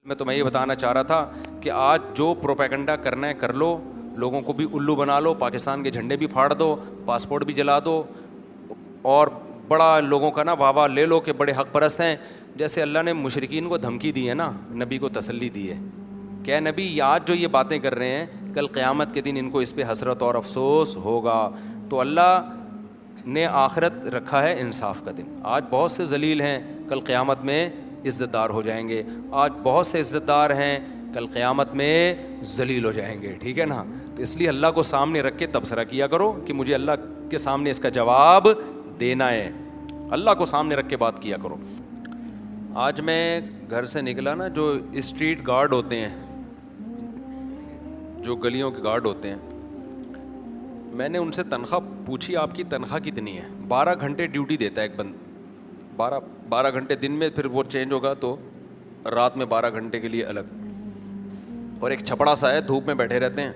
میں تمہیں یہ بتانا چاہ رہا تھا کہ آج جو پروپیگنڈا کرنا ہے کر لو، لوگوں کو بھی الو بنا لو، پاکستان کے جھنڈے بھی پھاڑ دو، پاسپورٹ بھی جلا دو، اور بڑا لوگوں کا نا واہ واہ لے لو کہ بڑے حق پرست ہیں. جیسے اللہ نے مشرکین کو دھمکی دی ہے نا، نبی کو تسلی دی ہے کہ اے نبی آج جو یہ باتیں کر رہے ہیں کل قیامت کے دن ان کو اس پہ حسرت اور افسوس ہوگا. تو اللہ نے آخرت رکھا ہے انصاف کا دن. آج بہت سے ذلیل ہیں، کل قیامت میں عزت دار ہو جائیں گے. آج بہت سے عزت دار ہیں، کل قیامت میں ذلیل ہو جائیں گے. ٹھیک ہے نا؟ تو اس لیے اللہ کو سامنے رکھ کے تبصرہ کیا کرو کہ مجھے اللہ کے سامنے اس کا جواب دینا ہے. اللہ کو سامنے رکھ کے بات کیا کرو. آج میں گھر سے نکلا نا، جو اسٹریٹ گارڈ ہوتے ہیں، جو گلیوں کے گارڈ ہوتے ہیں، میں نے ان سے تنخواہ پوچھی آپ کی تنخواہ کتنی ہے. 12 گھنٹے ڈیوٹی دیتا ہے ایک بند، 12 گھنٹے دن میں، پھر وہ چینج ہوگا تو رات میں 12 گھنٹے کے لیے الگ. اور ایک چھپڑا سا ہے، دھوپ میں بیٹھے رہتے ہیں.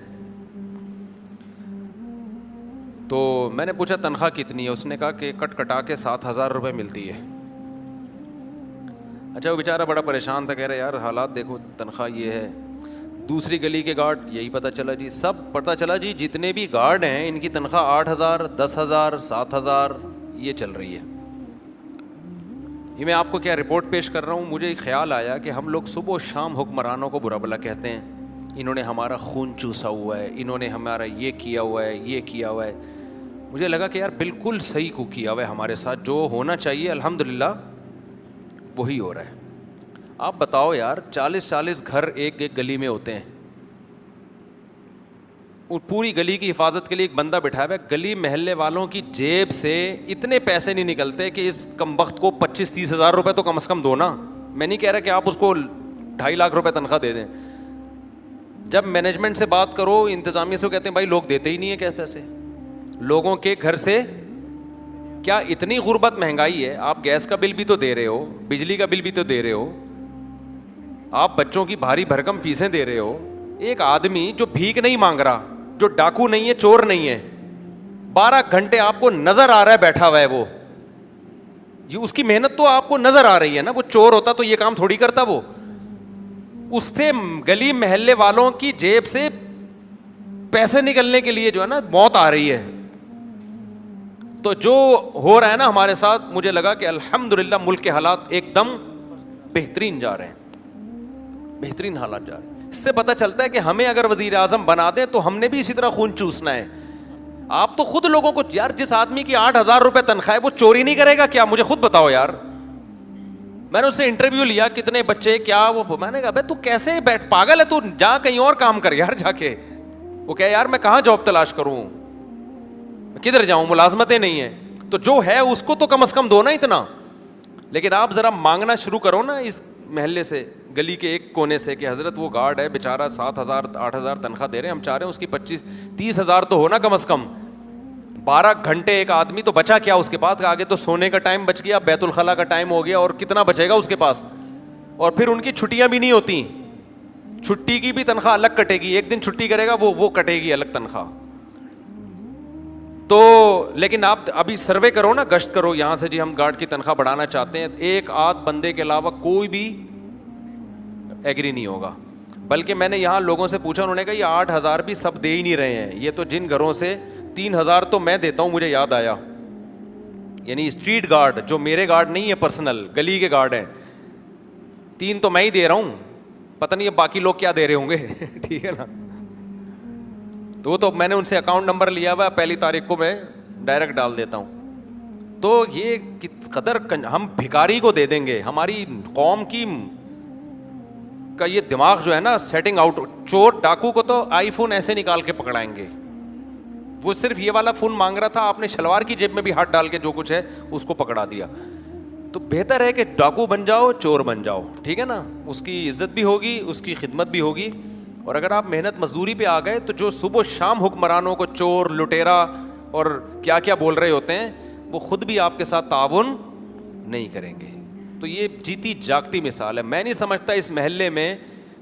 تو میں نے پوچھا تنخواہ کتنی ہے، اس نے کہا کہ کٹ کٹا کے 7,000 روپے ملتی ہے. اچھا، وہ بیچارہ بڑا پریشان تھا، کہہ رہے یار حالات دیکھو، تنخواہ یہ ہے. دوسری گلی کے گارڈ یہی پتہ چلا جی، سب پتہ چلا جی جتنے بھی گارڈ ہیں ان کی تنخواہ 8,000 10,000 7,000 یہ چل رہی ہے. یہ میں آپ کو کیا رپورٹ پیش کر رہا ہوں، مجھے خیال آیا کہ ہم لوگ صبح و شام حکمرانوں کو برا بھلا کہتے ہیں، انہوں نے ہمارا خون چوسا ہوا ہے، انہوں نے ہمارا یہ کیا ہوا ہے، یہ کیا ہوا ہے. مجھے لگا کہ یار بالکل صحیح کو کیا ہوا ہے ہمارے ساتھ، جو ہونا چاہیے الحمدللہ وہی ہو رہا ہے. آپ بتاؤ یار، 40 گھر ایک گلی میں ہوتے ہیں، پوری گلی کی حفاظت کے لیے ایک بندہ بٹھایا ہوا ہے. گلی محلے والوں کی جیب سے اتنے پیسے نہیں نکلتے کہ اس کمبخت کو 25-30 ہزار روپے تو کم از کم دو نا. میں نہیں کہہ رہا کہ آپ اس کو 2.5 لاکھ روپے تنخواہ دے دیں. جب مینجمنٹ سے بات کرو، انتظامیہ سے کہتے ہیں بھائی لوگ دیتے ہی نہیں ہیں کیا پیسے. لوگوں کے گھر سے کیا اتنی غربت مہنگائی ہے، آپ گیس کا بل بھی تو دے رہے ہو، بجلی کا بل بھی تو دے رہے ہو، آپ بچوں کی بھاری بھرکم فیسیں دے رہے ہو. ایک آدمی جو بھیک نہیں مانگ رہا، جو ڈاکو نہیں ہے، چور نہیں ہے، 12 گھنٹے آپ کو نظر آ رہا ہے بیٹھا ہوا ہے، وہ یہ اس کی محنت تو آپ کو نظر آ رہی ہے نا. وہ چور ہوتا تو یہ کام تھوڑی کرتا. وہ اس سے گلی محلے والوں کی جیب سے پیسے نکلنے کے لیے جو ہے نا موت آ رہی ہے. تو جو ہو رہا ہے نا ہمارے ساتھ، مجھے لگا کہ الحمدللہ ملک کے حالات ایک دم بہترین جا رہے ہیں، بہترین حالات جا رہے ہیں. اس سے پتہ چلتا ہے کہ ہمیں اگر وزیر اعظم بنا دیں تو ہم نے بھی اسی طرح خون چوسنا ہے. آپ تو خود لوگوں کو، یار جس آدمی کی 8,000 روپے تنخواہ ہے وہ چوری نہیں کرے گا کیا؟ مجھے خود بتاؤ یار. میں نے اس سے انٹرویو لیا، کتنے بچے کیا، وہ میں نے کہا بھائی تو کیسے بیٹھ، پاگل ہے تو، جا کہیں اور کام کر یار جا کے. وہ کہے یار میں کہاں جاب تلاش کروں، کدھر جاؤں، ملازمتیں نہیں ہیں. تو جو ہے اس کو تو کم از کم دو نا اتنا. لیکن آپ ذرا مانگنا شروع کرو نا اس محلے سے، گلی کے ایک کونے سے، کہ حضرت وہ گارڈ ہے بیچارہ 7,000 8,000 تنخواہ دے رہے ہیں، ہم چاہ رہے ہیں اس کی 25-30 ہزار تو ہونا کم از کم. 12 گھنٹے ایک آدمی تو بچا کیا اس کے پاس، آگے تو سونے کا ٹائم بچ گیا، بیت الخلا کا ٹائم ہو گیا، اور کتنا بچے گا اس کے پاس. اور پھر ان کی چھٹیاں بھی نہیں ہوتی، چھٹی کی بھی تنخواہ الگ کٹے گی. ایک دن چھٹی کرے گا وہ کٹے گی الگ تنخواہ. تو لیکن آپ ابھی سروے کرو نا، گشت کرو یہاں سے، جی ہم گارڈ کی تنخواہ بڑھانا چاہتے ہیں، ایک آدھ بندے کے علاوہ کوئی بھی ایگری نہیں ہوگا. بلکہ میں نے یہاں لوگوں سے پوچھا، انہوں نے کہا یہ 8,000 بھی سب دے ہی نہیں رہے ہیں. یہ تو جن گھروں سے 3,000 تو میں دیتا ہوں، مجھے یاد آیا، یعنی اسٹریٹ گارڈ جو میرے گارڈ نہیں ہے پرسنل، گلی کے گارڈ ہیں، 3 تو میں ہی دے رہا ہوں، پتہ نہیں اب باقی لوگ کیا دے رہے ہوں گے. ٹھیک ہے نا؟ تو میں نے ان سے اکاؤنٹ نمبر لیا ہوا، 1 تاریخ کو میں ڈائریکٹ ڈال دیتا ہوں. تو یہ قدر ہم بھکاری کو دے دیں گے. ہماری قوم کا یہ دماغ جو ہے نا سیٹنگ آؤٹ. چور ڈاکو کو تو آئی فون ایسے نکال کے پکڑائیں گے، وہ صرف یہ والا فون مانگ رہا تھا، آپ نے شلوار کی جیب میں بھی ہاتھ ڈال کے جو کچھ ہے اس کو پکڑا دیا. تو بہتر ہے کہ ڈاکو بن جاؤ، چور بن جاؤ. ٹھیک ہے نا؟ اس کی عزت بھی ہوگی، اس کی خدمت بھی ہوگی. اور اگر آپ محنت مزدوری پہ آ گئے تو جو صبح و شام حکمرانوں کو چور لٹیرا اور کیا کیا بول رہے ہوتے ہیں، وہ خود بھی آپ کے ساتھ تعاون نہیں کریں گے. تو یہ جیتی جاگتی مثال ہے. میں نہیں سمجھتا اس محلے میں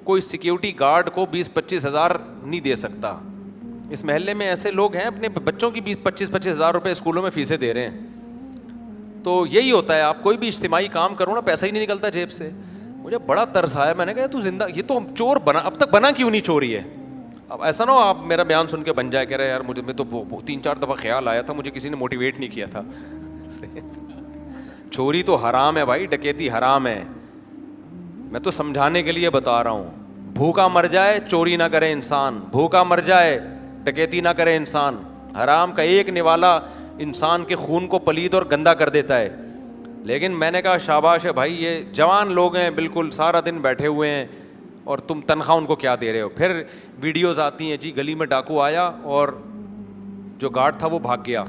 کوئی سیکیورٹی گارڈ کو 20-25 ہزار نہیں دے سکتا. اس محلے میں ایسے لوگ ہیں اپنے بچوں کی 20-25 ہزار روپے اسکولوں میں فیسیں دے رہے ہیں. تو یہی ہوتا ہے، آپ کوئی بھی اجتماعی کام کرو نا، پیسہ ہی نہیں نکلتا جیب سے. مجھے بڑا ترس آیا, میں نے کہا تو زندہ, یہ تو چور بنا, اب تک بنا کیوں نہیں چوری ہے. اب ایسا نہ ہو آپ میرا بیان سن کے بن جائے, کہہ رہے یار مجھے, میں تو 3-4 دفعہ خیال آیا تھا, مجھے کسی نے موٹیویٹ نہیں کیا تھا. چوری تو حرام ہے بھائی, ڈکیتی حرام ہے, میں تو سمجھانے کے لیے بتا رہا ہوں. بھوکا مر جائے چوری نہ کرے انسان, بھوکا مر جائے ڈکیتی نہ کرے انسان. حرام کا ایک نوالا انسان کے خون کو پلید اور گندا کر دیتا ہے. لیکن میں نے کہا شاباش ہے بھائی, یہ جوان لوگ ہیں بالکل, سارا دن بیٹھے ہوئے ہیں اور تم تنخواہ ان کو کیا دے رہے ہو. پھر ویڈیوز آتی ہیں جی گلی میں ڈاکو آیا اور جو گارڈ تھا وہ بھاگ گیا.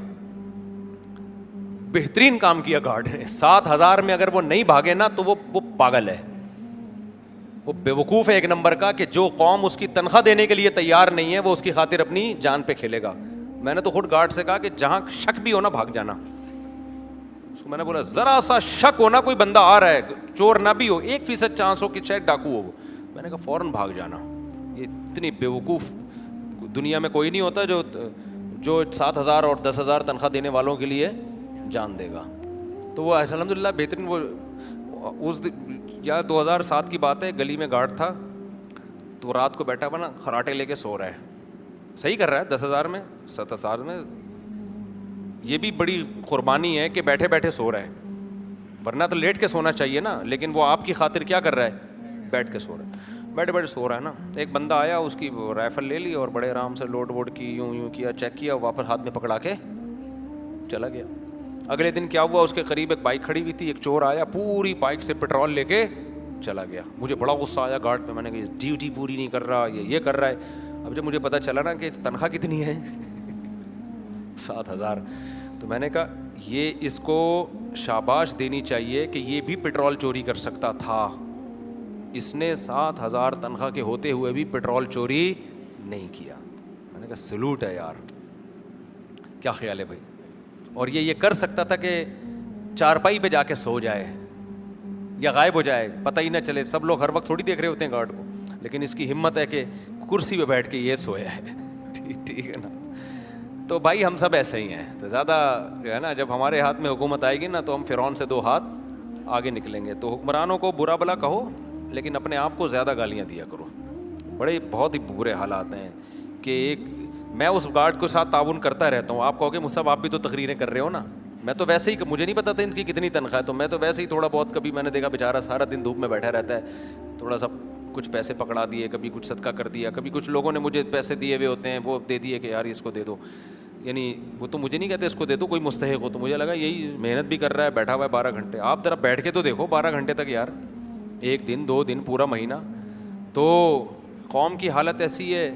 بہترین کام کیا گارڈ نے, 7,000 میں اگر وہ نہیں بھاگے نا تو وہ پاگل ہے, وہ بیوقوف ہے ایک نمبر کا, کہ جو قوم اس کی تنخواہ دینے کے لیے تیار نہیں ہے وہ اس کی خاطر اپنی جان پہ کھیلے گا. میں نے تو خود گارڈ سے کہا کہ جہاں شک بھی ہونا بھاگ جانا. اس کو میں نے بولا ذرا سا شک ہونا کوئی بندہ آ رہا ہے, چور نہ بھی ہو, 1% چانس ہو کہ شاید ڈاکو ہو, میں نے کہا فوراً بھاگ جانا. یہ اتنی بیوقوف دنیا میں کوئی نہیں ہوتا جو 7,000 اور 10,000 تنخواہ دینے والوں کے لیے جان دے گا. تو وہ الحمد للہ بہترین. وہ اس یا 2007 کی بات ہے, گلی میں گارڈ تھا تو رات کو بیٹھا ہوا نا, خراٹے لے کے سو رہا ہے, صحیح کر رہا ہے 10,000 میں 7,000 میں. یہ بھی بڑی قربانی ہے کہ بیٹھے بیٹھے سو رہا ہے, ورنہ تو لیٹ کے سونا چاہیے نا, لیکن وہ آپ کی خاطر کیا کر رہا ہے, بیٹھ کے سو رہا ہے, بیٹھے بیٹھے سو رہا ہے نا. ایک بندہ آیا, اس کی رائفل لے لی اور بڑے آرام سے لوڈ ووڈ کی, یوں کیا, چیک کیا, واپس ہاتھ میں پکڑا کے چلا گیا. اگلے دن کیا ہوا, اس کے قریب ایک بائک کھڑی ہوئی تھی, ایک چور آیا, پوری بائک سے پیٹرول لے کے چلا گیا. مجھے بڑا غصہ آیا گارڈ پہ, میں نے کہا ڈیوٹی پوری نہیں کر رہا, یہ کر رہا ہے. اب جب مجھے پتا چلا نا کہ تنخواہ کتنی ہے 7,000, تو میں نے کہا یہ اس کو شاباش دینی چاہیے کہ یہ بھی پیٹرول چوری کر سکتا تھا. اس نے 7,000 تنخواہ کے ہوتے ہوئے بھی پیٹرول چوری نہیں کیا. میں نے کہا سلوٹ ہے یار, کیا خیال ہے بھائی. اور یہ کر سکتا تھا کہ چارپائی پہ جا کے سو جائے یا غائب ہو جائے, پتہ ہی نہ چلے. سب لوگ ہر وقت تھوڑی دیکھ رہے ہوتے ہیں گارڈ کو, لیکن اس کی ہمت ہے کہ کرسی پہ بیٹھ کے یہ سویا ہے. ٹھیک ہے نا. تو بھائی ہم سب ایسے ہی ہیں. تو زیادہ جو ہے نا, جب ہمارے ہاتھ میں حکومت آئے گی نا تو ہم فرعون سے 2 ہاتھ آگے نکلیں گے. تو حکمرانوں کو برا بلا کہو, لیکن اپنے آپ کو زیادہ گالیاں دیا کرو. بہت ہی برے حالات ہیں کہ میں اس گارڈ کے ساتھ تعاون کرتا رہتا ہوں. آپ کہو گے مصعب آپ بھی تو تقریریں کر رہے ہو نا, میں تو ویسے ہی, مجھے نہیں پتا تھا ان کی کتنی تنخواہ ہے, تو میں تو ویسے ہی تھوڑا بہت, کبھی میں نے دیکھا بیچارہ سارا دن دھوپ میں بیٹھا رہتا ہے, تھوڑا سا کچھ پیسے پکڑا دیے, کبھی کچھ صدقہ کر دیا, کبھی کچھ لوگوں نے مجھے پیسے دیے ہوئے ہوتے ہیں وہ دے دیے کہ یار اس کو دے دو. یعنی وہ تو مجھے نہیں کہتے اس کو دے دو, کوئی مستحق ہو, تو مجھے لگا یہی محنت بھی کر رہا ہے, بیٹھا ہوا ہے 12 گھنٹے. آپ ذرا بیٹھ کے تو دیکھو 12 گھنٹے تک یار, 1 دن 2 دن پورا مہینہ. تو قوم کی حالت ایسی ہے